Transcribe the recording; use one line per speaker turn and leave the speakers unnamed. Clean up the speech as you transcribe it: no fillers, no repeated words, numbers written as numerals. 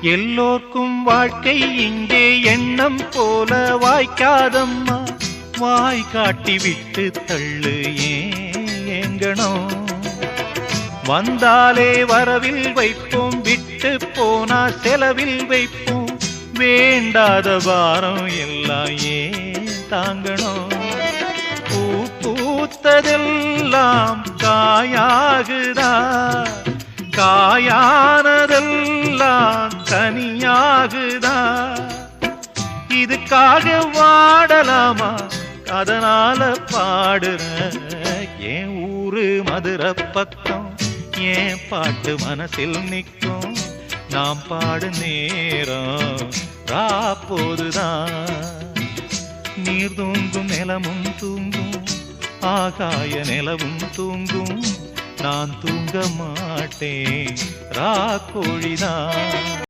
எல்லோர்க்கும் வாழ்க்கை இங்கே எண்ணம் போல வாய்க்காதம்மா. வாய் காட்டி விட்டு தள்ளு ஏங்கணும். வந்தாலே வரவில் வைப்போம், விட்டு போனா செலவில் வைப்போம். வேண்டாத பாரம் எல்லாம் ஏன் தாங்கணும். பூ பூத்ததெல்லாம் காயாகுதா, காயானதெல்லாம் கனியாகுதா. இதுக்காக வாடலாமா, அதனால பாடுற. என் ஊரு மதுரை பக்கம், என் பாட்டு மனசில் நிற்கும். நாம் பாடு நேரம் ராப்போதுதான். நீர் தூங்கும் நிலமும் தூங்கும், ஆகாய நிலவும் தூங்கும். நான் தூங்க மாட்டேன், ராக்கோழிதான்.